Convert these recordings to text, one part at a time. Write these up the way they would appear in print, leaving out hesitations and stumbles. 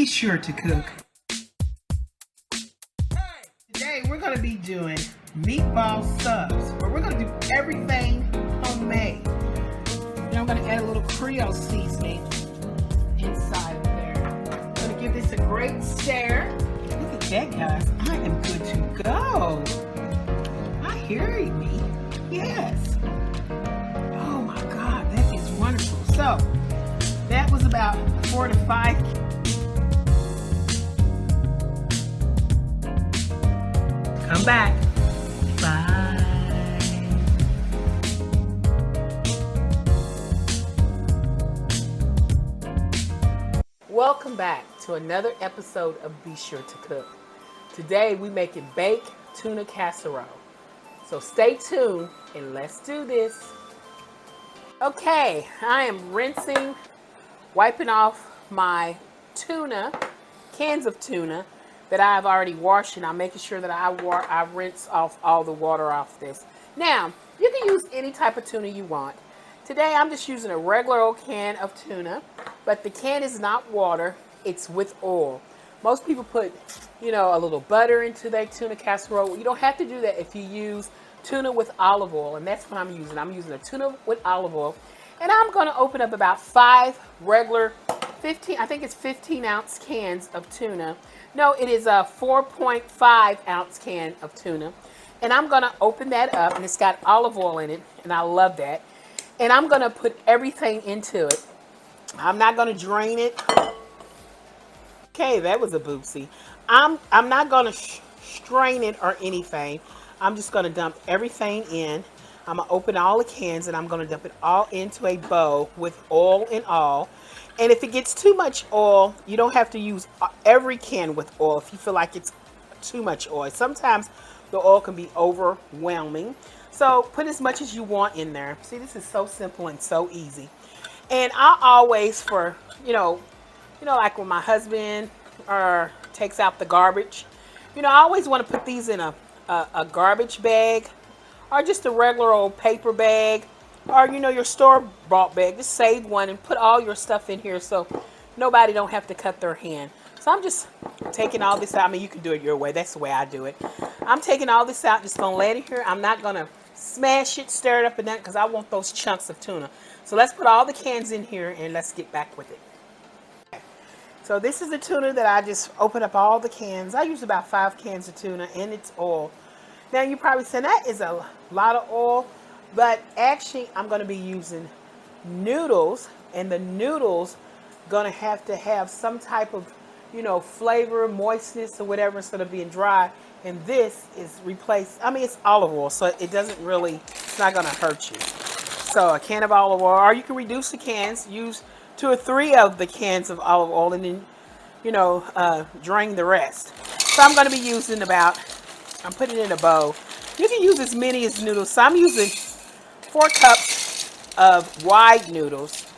Be sure to cook. Today we're going to be doing meatball subs, but we're going to do everything homemade. Now I'm going to add a little Creole seasoning inside of there. I'm going to give this a great stir. Look at that, guys. I am good to go. I hear me. Yes. Oh my God, that is wonderful. So that was about 4 to 5. Come back. Bye. Welcome back to another episode of Be Sure to Cook. Today we making baked tuna casserole. So stay tuned and let's do this. Okay, I am wiping off my tuna, cans of tuna that I've already washed, and I'm making sure that I rinse off all the water off this. Now, you can use any type of tuna you want. Today I'm just using a regular old can of tuna, but the can is not water, it's with oil. Most people put, a little butter into their tuna casserole. You don't have to do that if you use tuna with olive oil, and that's what I'm using. I'm using a tuna with olive oil, and I'm going to open up about 5 regular 15 ounce cans of tuna. No, it is a 4.5 ounce can of tuna, and I'm going to open that up, and it's got olive oil in it, and I love that. And I'm going to put everything into it. I'm not going to drain it. Okay, that was a boopsie. I'm not going to strain it or anything. I'm just going to dump everything in. I'm going to open all the cans and I'm going to dump it all into a bowl with oil and all. And if it gets too much oil, you don't have to use every can with oil if you feel like it's too much oil. Sometimes the oil can be overwhelming. So put as much as you want in there. See, this is so simple and so easy. And I always, like when my husband takes out the garbage, I always want to put these in a garbage bag or just a regular old paper bag or, your store-bought bag. Just save one and put all your stuff in here so nobody don't have to cut their hand. So I'm just taking all this out. I mean, you can do it your way. That's the way I do it. I'm taking all this out, just going to let it here. I'm not going to smash it, stir it up and down because I want those chunks of tuna. So let's put all the cans in here and let's get back with it. So this is the tuna that I just opened up all the cans. I use about 5 cans of tuna and it's oil. Now you probably say that is a lot of oil, but actually I'm going to be using noodles, and the noodles going to have some type of, flavor, moistness or whatever instead of being dry. And this is it's olive oil, so it's not going to hurt you. So a can of olive oil, or you can reduce the cans, use 2 or 3 of the cans of olive oil and then, drain the rest. So I'm going to be using I'm putting it in a bowl. You can use as many as noodles. So I'm using 4 cups of wide noodles.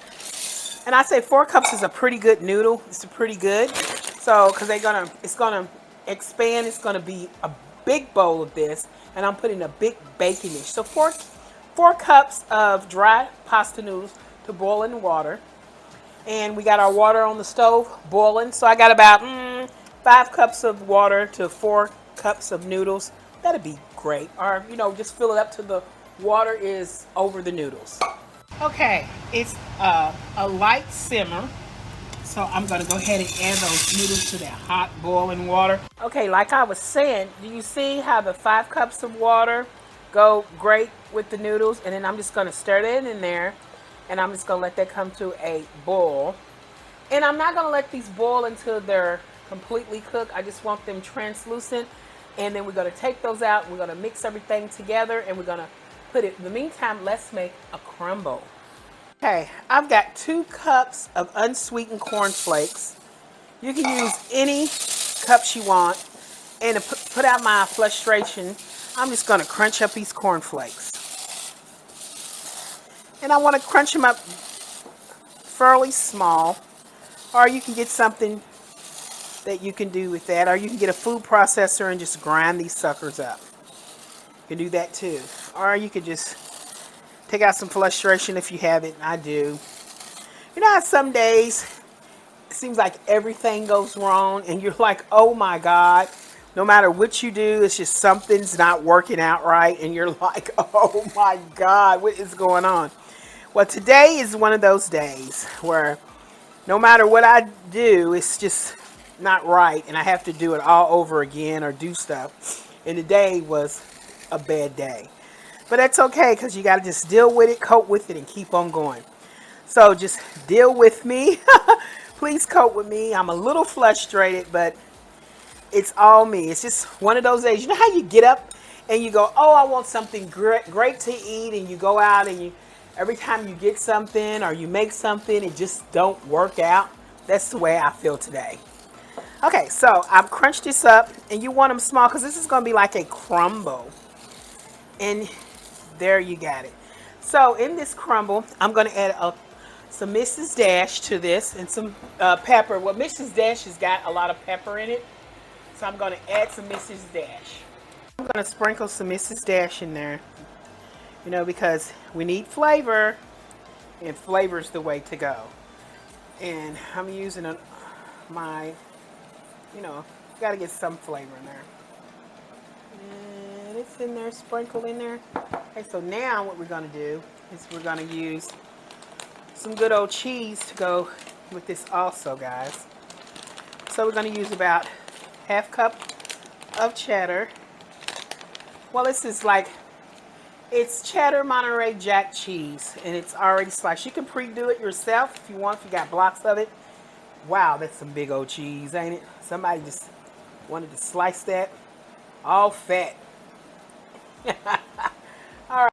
And I say 4 cups is a pretty good noodle. It's pretty good. So, because it's going to expand. It's going to be a big bowl of this. And I'm putting a big baking dish. So 4 cups of dry pasta noodles to boil in water. And we got our water on the stove boiling. So I got about 5 cups of water to 4 cups of noodles. That'd be great. Or, just fill it up till the water is over the noodles. Okay, it's a light simmer. So I'm going to go ahead and add those noodles to that hot boiling water. Okay, like I was saying, do you see how the 5 cups of water go great with the noodles? And then I'm just going to stir that in there. And I'm just going to let that come to a boil. And I'm not going to let these boil until they're completely cooked. I just want them translucent. And then we're going to take those out. We're going to mix everything together. And we're going to put it. In the meantime, let's make a crumble. Okay, I've got 2 cups of unsweetened corn flakes. You can use any cups you want. And to put out my frustration, I'm just going to crunch up these corn flakes. And I want to crunch them up fairly small. Or you can get something that you can do with that. Or you can get a food processor and just grind these suckers up. You can do that too. Or you could just take out some frustration if you have it. I do. You know how some days seems like everything goes wrong and you're like, oh my God, no matter what you do, it's just something's not working out right. And you're like, oh my God, what is going on? Well, today is one of those days where no matter what I do, it's just not right. And I have to do it all over again or do stuff. And today was a bad day. But that's okay because you got to just deal with it, cope with it, and keep on going. So just deal with me. Please cope with me. I'm a little frustrated, but it's all me. It's just one of those days. You know how you get up and you go, oh, I want something great to eat. And you go out and every time you get something or you make something, it just don't work out. That's the way I feel today. Okay, so I've crunched this up, and you want them small because this is going to be like a crumble. And there you got it. So in this crumble, I'm going to add some Mrs. Dash to this and some pepper. Well, Mrs. Dash has got a lot of pepper in it. So I'm going to add some Mrs. Dash. I'm going to sprinkle some Mrs. Dash in there. You know, because we need flavor. And flavor's the way to go. And I'm using my, you know, got to get some flavor in there. And it's in there, sprinkled in there. Okay, so now what we're going to do is we're going to use some good old cheese to go with this also, guys. So we're going to use about half cup of cheddar. Well, this is like, it's cheddar Monterey Jack cheese, and it's already sliced. You can pre-do it yourself if you want, if you got blocks of it. Wow, that's some big old cheese, ain't it? Somebody just wanted to slice that all fat. All right.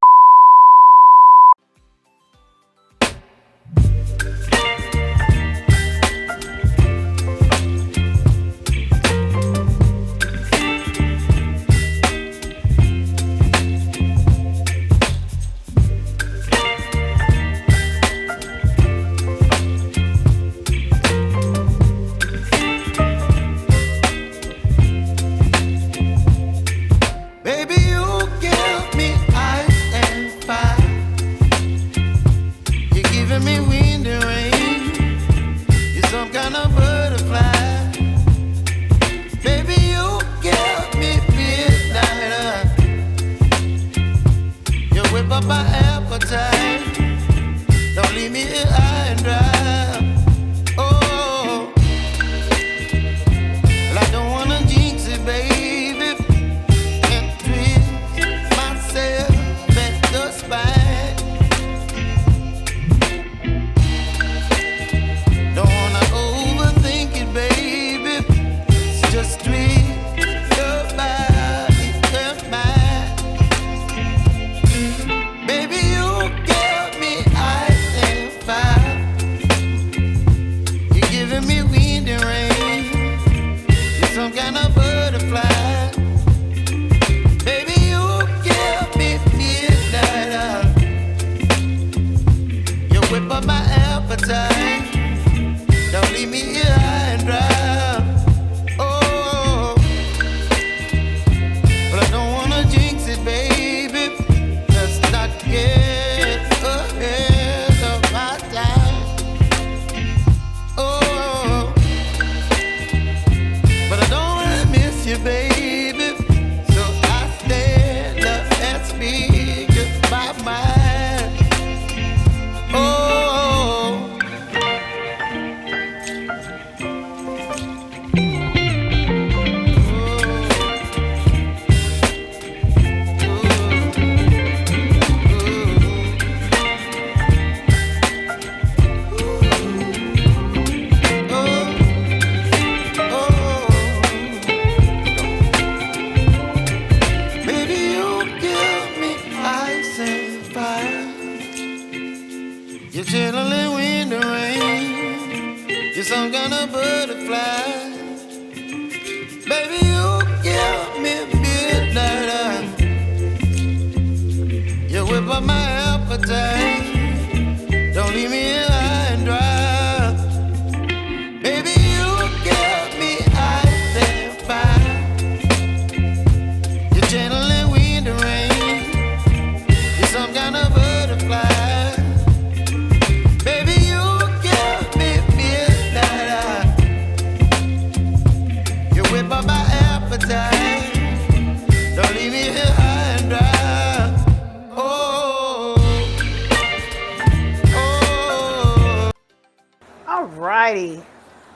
Baby, you give me midnight.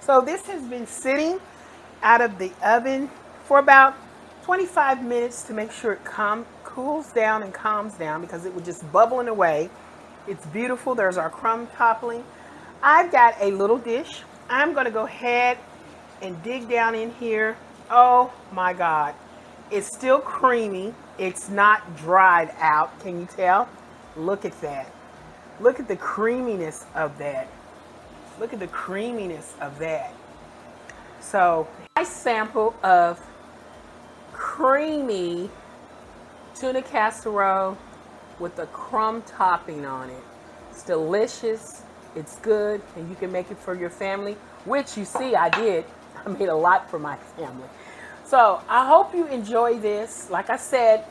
So this has been sitting out of the oven for about 25 minutes to make sure it cools down and calms down, because it was just bubbling away. It's beautiful. There's our crumb toppling. I've got a little dish. I'm going to go ahead and dig down in here. Oh my God. It's still creamy. It's not dried out. Can you tell? Look at that. Look at the creaminess of that. Look at the creaminess of that. So, nice sample of creamy tuna casserole with a crumb topping on it. It's delicious. It's good, and you can make it for your family, which you see I did. I made a lot for my family. So I hope you enjoy this. Like I said,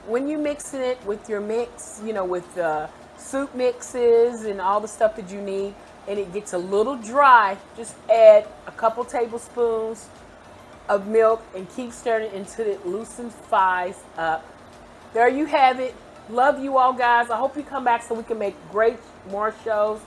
when you're mixing it with your mix, with the soup mixes and all the stuff that you need, and it gets a little dry, just add a couple tablespoons of milk and keep stirring until it loosens up. There you have it. Love you all, guys. I hope you come back so we can make more shows.